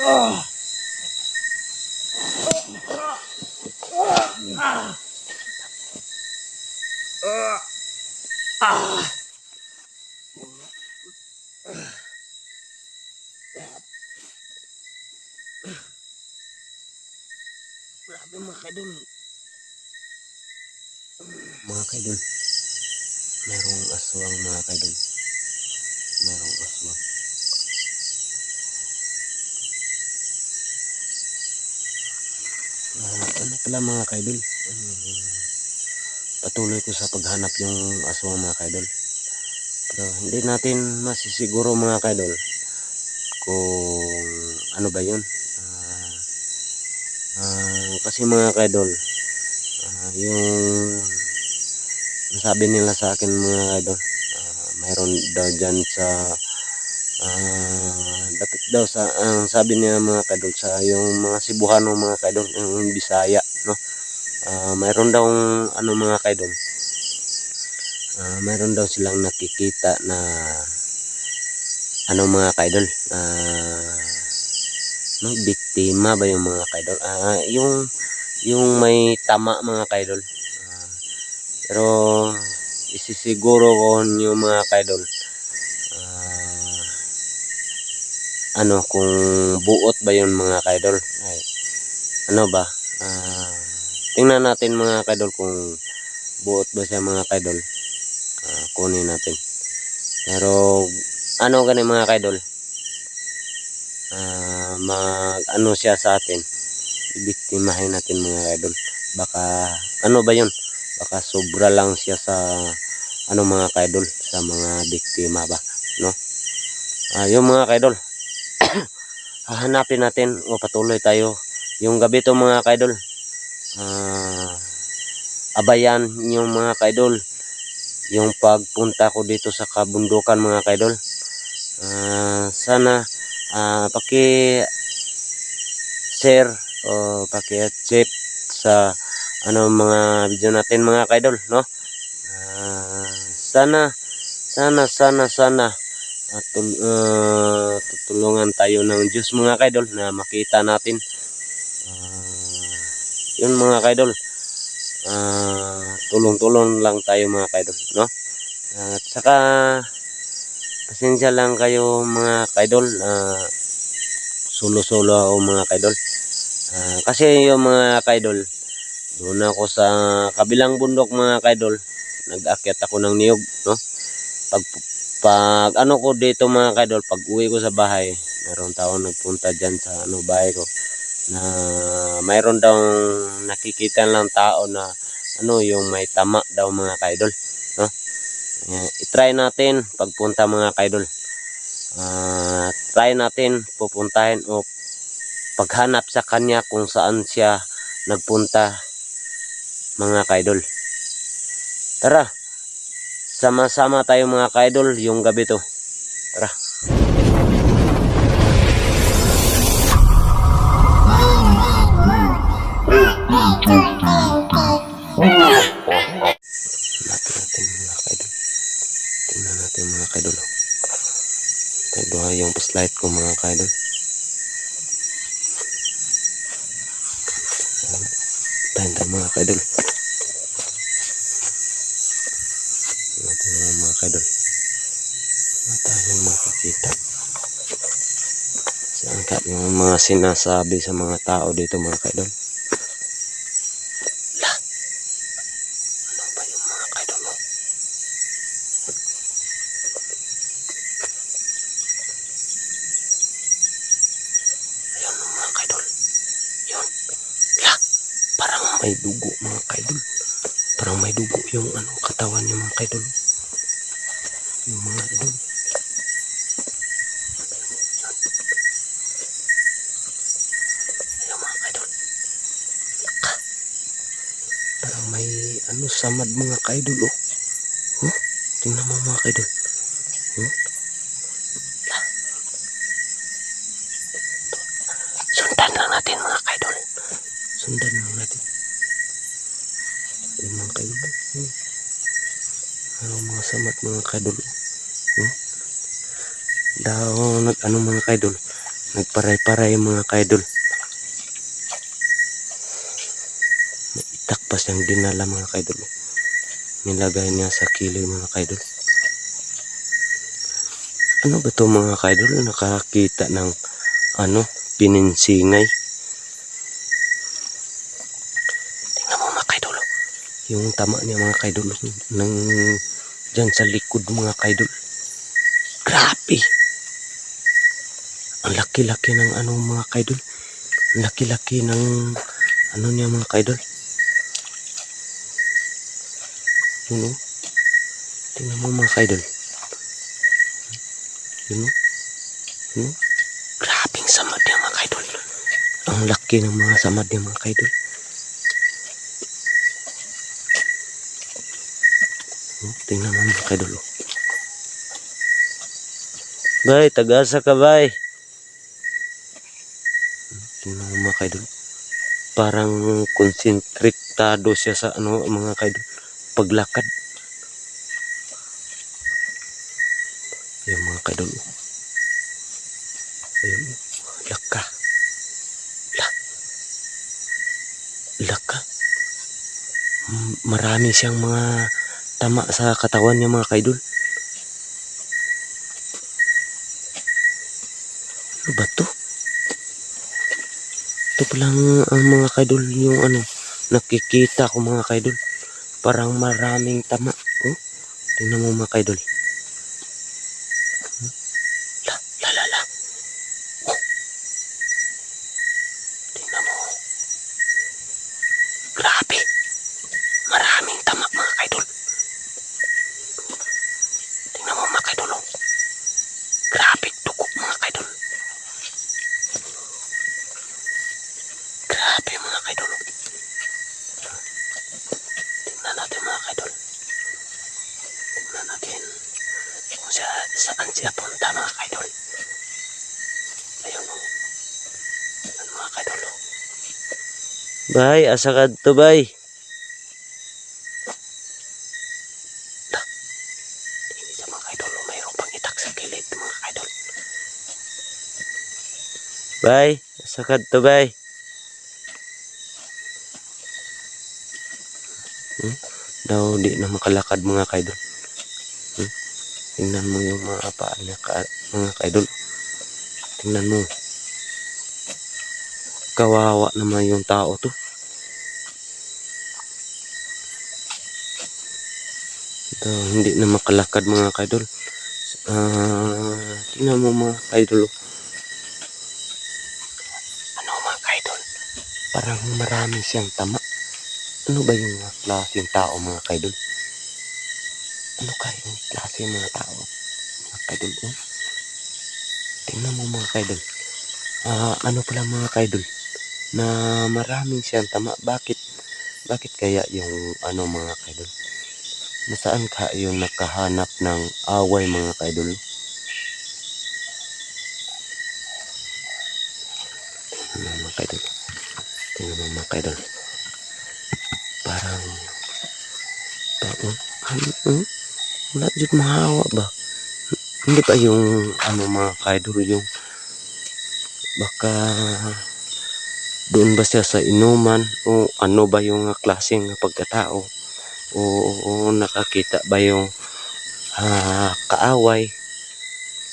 Grabe mga kaidol. Mga kaidol, merong aswang mga kaidol. Merong aswang. Ano pala mga kaidol? Patuloy ko sa paghanap yung aswang mga kaidol. Pero hindi natin masisiguro mga kaidol kung ano ba yun. Kasi mga kaidol, yung sabi nila sa akin mga kaidol, mayroon daw dyan sa dapat daw sa ang sabi niya mga kaidol sa yung mga Cebuano mga kaidol, yung Bisaya, no? Mayroon daw ano mga kaidol, mayroon daw silang nakikita na ano mga kaidol, no, biktima ba yung mga kaidol, yung may tama mga kaidol. Pero isisiguro ko yung mga kaidol, ano kung buot ba yun mga kaidol. Ay, ano ba, tingnan natin mga kaidol kung buot ba siya mga kaidol. Kunin natin. Pero ano gani mga kaidol, mag ano siya sa atin, ibiktimahin natin mga kaidol. Baka ano ba yun, baka sobra lang siya sa ano mga kaidol, sa mga biktima ba, no? Yung mga kaidol, hahanapin natin o patuloy tayo yung gabi to mga kaidol. Abayan yung mga kaidol yung pagpunta ko dito sa kabundukan mga kaidol. Sana paki share o paki check sa ano mga video natin mga kaidol, no? Sana tutulungan tayo ng Diyos mga kaidol na makita natin yun mga kaidol. Tulong-tulong lang tayo mga kaidol, no? At saka pasensya lang kayo mga kaidol, solo-solo ako mga kaidol. Kasi yung mga kaidol, doon ako sa kabilang bundok mga kaidol, nag-akyat ako ng niyog, no? Pag ano ko dito mga kaidol, pag uwi ko sa bahay, mayroon taong nagpunta dyan sa ano bahay ko na mayroon daw nakikita lang tao na ano yung may tama daw mga kaidol, no? I-try natin pagpunta mga kaidol. Try natin pupuntahin o paghanap sa kanya kung saan siya nagpunta mga kaidol. Tara, sama-sama tayo mga kaidol yung gabi to. Tara. Tingnan natin mga kaidol. Ito yung flashlight ko mga kaidol. Tayo mga kaidol. Natin mga kaidol. Wala tayong makikita. Saan ka yung mga sinasabi sa mga tao dito mga kaidol? Ano ba yung mga kaidol mo? Ayun mga kaidol. Yun. Parang may dugo mga kaidol. Parang may dugo yung ano katawan niya mga kaidol. Yung mga idol. Ayun mga kaidol. Parang may ano samad mga kaidol oh. Tingnan mo mga kaidol. Sundan lang natin mga kaidol. Sundan lang natin. Ayun mga kaidol. Ano mga samad mga kaidol. Daw nag ano mga kaidol. Nagparay-paray mga kaidol. Takpas yung dinala mga kaidol. Nilagay niya sa kilay mga kaidol. Ano ba to mga kaidol? Nakakita ng pininsingay. Tingnan mo mga kaidol. Yung tama niya mga kaidol. Dyan sa likod mga kaidol. Grabe. Ang laki-laki ng mga kaidol. Ang laki-laki ng niya mga kaidol. Yun o. Tingnan mo mga kaidol. Yun o. Yun o. Grabing samad niya mga kaidol. Ang laki ng mga samad niya mga kaidol. Tingnan mo mga kaidol. Bay, tagasa ka bay. Tingnan mo mga kaidol. Parang konsentrado siya sa mga kaidol. Paglakad. Ayun mga kaidol. Ayun. Laka. Laka. Marami siyang mga tama sa katawan niya mga kaidol. Ano ba to? Ito palang ang mga kaidol yung nakikita ko mga kaidol. Parang maraming tama. Oh, tingnan mo mga kaidol. La. Oh. Tingnan mo. Grabe. Maraming tama mga kaidol. Tingnan mo mga kaidol. Oh. Grabe dugo mga kaidol. Grabe mga kaidol. Tingnan natin mga kaidol. Tingnan natin kung saan siya punta mga kaidol. Ayun o. Ayun mga kaidol o. Bay, asa ka to bay? Hindi sa mga kaidol o. Mayroong pang itak sa kilid mga kaidol. Bay, asa ka to bay? Daw di na makalakad mga kaidol. Tingnan mo yung mga paa niya mga kaidol. Tingnan mo. Kawawa naman yung tao to. Hindi na makalakad mga kaidol. Tingnan mo mga kaidol. Ano mga kaidol? Parang marami siyang tama. Ano ba yung klaseng tao mga kaidol? Ano kayong klase mga tao mga kaidol? Tingnan mo mga kaidol. Ano pala mga kaidol? Na maraming siyang tama. Bakit kaya yung mga kaidol? Nasaan ka yung nakahanap ng away mga kaidol? Tingnan mo mga kaidol. Tingnan mo mga kaidol. Parang wala dyan mahawa ba? Hindi pa yung mga kaidol yung baka doon ba siya sa inuman o ano ba yung klaseng pagkatao o nakakita ba yung kaaway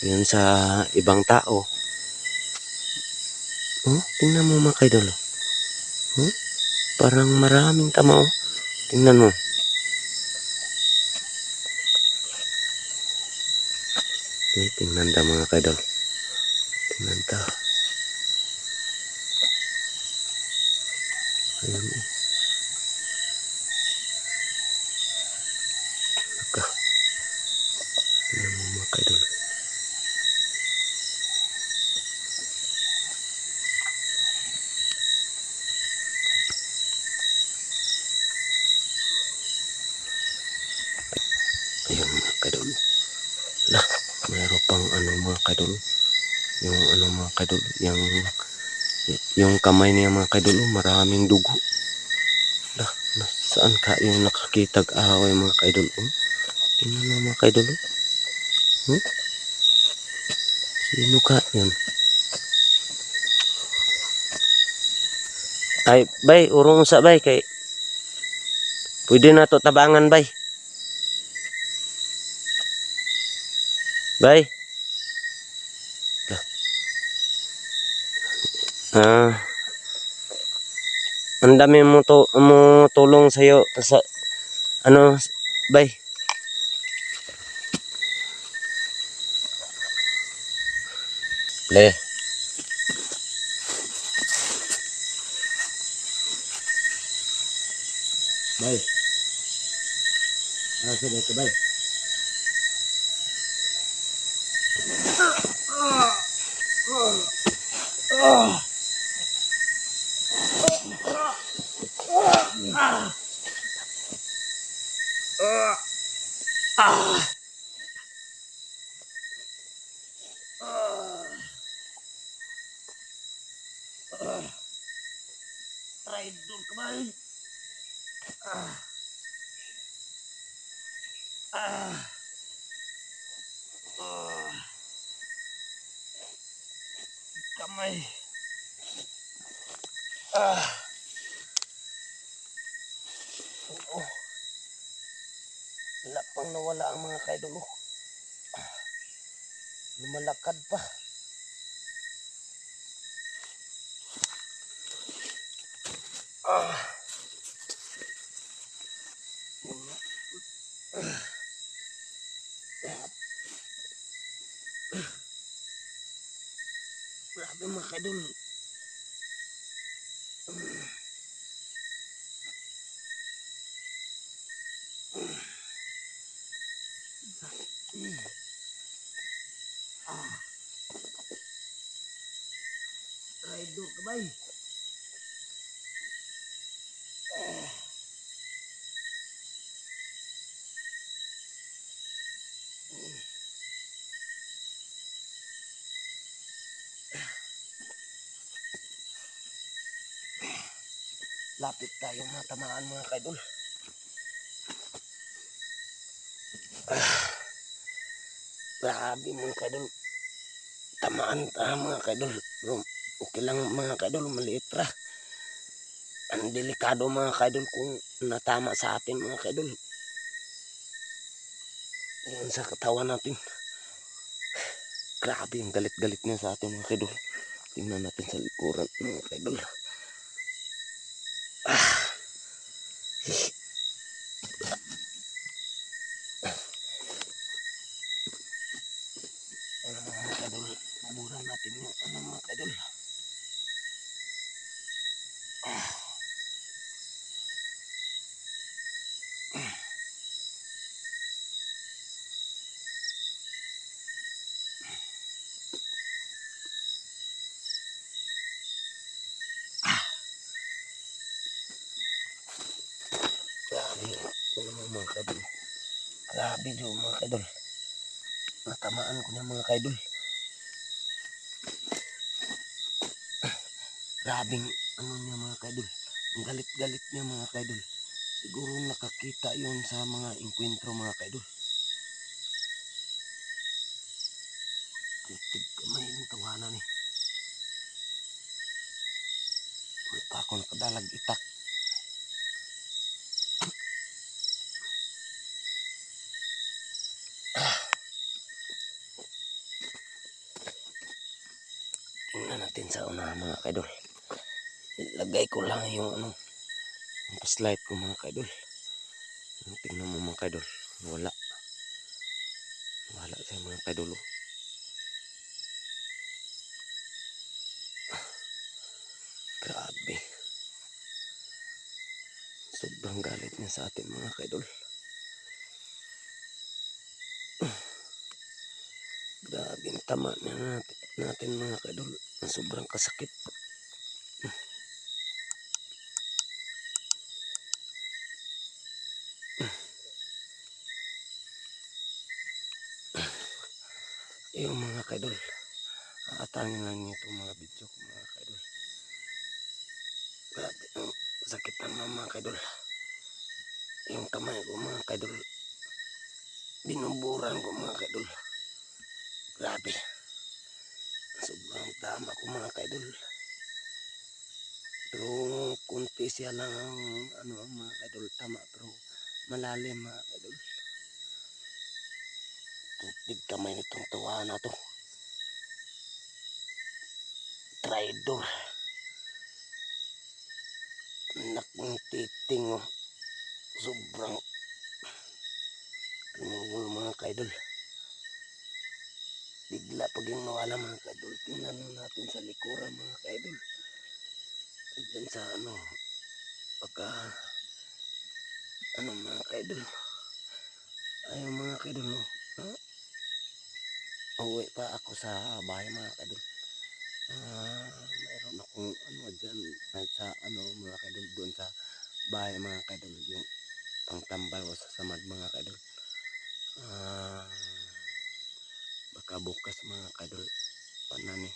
yun sa ibang tao. Tingnan mo mga kaidol. Parang maraming tama oh. Tingnan mo. Tingnan ta mga kaidol. Tingnan ta. Ayun. Naka. Tingnan mo mga kaidol. Ayun mga kaidol. Lah, mayroon pang mga kaidol. Yung mga kaidol, yung kamay niya mga kaidol, maraming dugo. Lah, saan ka yung nakakitag away mga kaidol? Tingnan mo mga kaidol. Sino ka yan? Ay, bay, urong sa bay kay pwede na to tabangan bay. Bay. Ah, ang dami mo tulong sa iyo sa ano bay. Le. Bay. Asa ba ka bay? Idol ka ba? Kamay. Wala pang nawala ang mga kaidol. Lumalakad pa. Grabe mga kaidol. Idol ka ba? Lapit tayo matamaan mga kaidol. Grabe mga kaidol. Tamaan mga kaidol. Pero okay lang mga kaidol, maliit ra. Ang delikado mga kaidol kung natama sa atin mga kaidol. Yan sa katawan natin. Grabe ang galit-galit niya sa atin mga kaidol. Tingnan natin sa likuran mga kaidol. Mga kaidol, maburan natin yung mga kaidol. Grabe yung mga kaidol. Grabe yung mga kaidol. Natamaan ko na mga kaidol. Grabing ano niya mga kaidol. Ang galit-galit niya mga kaidol. Siguro nakakita yun sa mga inkwentro mga kaidol. Titig kamay ng tawanan eh. Wala pa ako nakadalag itak. Tingnan natin sa una mga kaidol. Ilagay ko lang yung yung flashlight ko mga kaidol. Tingnan mo mga kaidol. Wala. Wala sa mga kaidol. Grabe. Sobrang galit niya sa atin mga kaidol. Grabe ang tama niya natin mga kaidol. Sobrang kasakit. Yung mga kaidol. Aatangin lang niyo itong mga video ko mga kaidol. Grabe ang sakit ng mga kaidol. Yung kamay ko mga kaidol. Binuburan ko mga kaidol. Grabe. Sobrang tama ko mga kaidol. Pero kunti siya lang ang ano mga kaidol, tama pero malalim mga kaidol. Tubig kamay nitong tuwa na to. Traidor. Anak ng titing oh. Sobrang lumungol mga kaidol. Bigla pag yung nawala mga kaidol. Tingnan natin sa likuran mga kaidol. Diyan sa ano. Pagka ano mga kaidol. Ayun mga kaidol no. Ha? Uwi pa ako sa bahay mga kaidol. Mayroon akong ano dyan sa ano mga kaidol doon sa bahay mga kaidol yung pangtambal ko sa samad mga kaidol. Baka bukas mga kaidol panani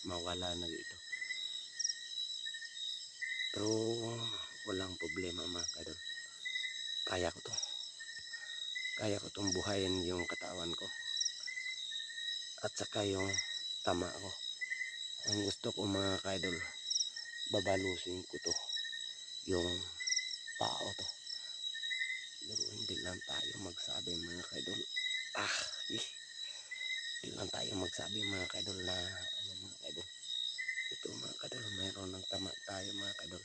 mawala na dito pero walang problema mga kaidol, kaya ko tong buhayin yung katawan ko at saka yung tama ko. Ang gusto ko mga kaidol, babalusin ko to yung tao to pero hindi lang tayo magsabi mga kaidol. Hindi lang tayo magsabi mga kaidol na ano mga kaidol, ito mga kaidol mayroon ng tama tayo mga kaidol.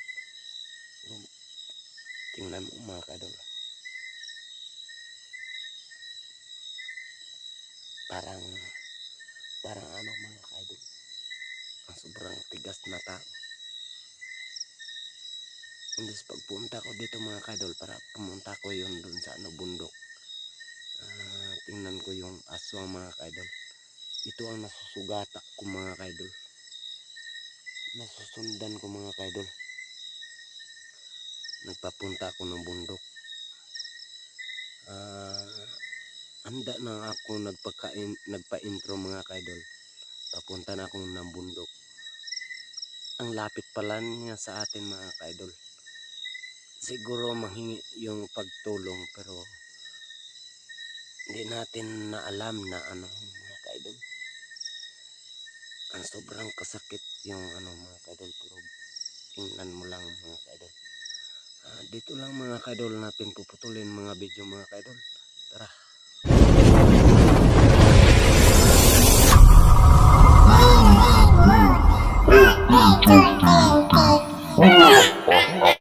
Tingnan mo mga kaidol, parang ano mga kaidol, ang sobrang tigas na tao. Imbes pagpunta ko dito mga kaidol para pumunta ko yun dun sa ano bundok, tingnan ko yung aswang mga kaidol. Ito ang nasusugatak ko mga kaidol, nasusundan ko mga kaidol. Nagpapunta ako ng bundok, handa na ako nagpa-intro mga kaidol, papunta na ako ng bundok. Ang lapit pala niya sa atin mga kaidol. Siguro manghingi yung pagtulong pero hindi natin na alam na ano mga kaidol. Ang sobrang kasakit yung ano mga kaidol pero tingnan mo lang mga kaidol. Dito lang mga kaidol natin puputulin mga video mga kaidol. Tara.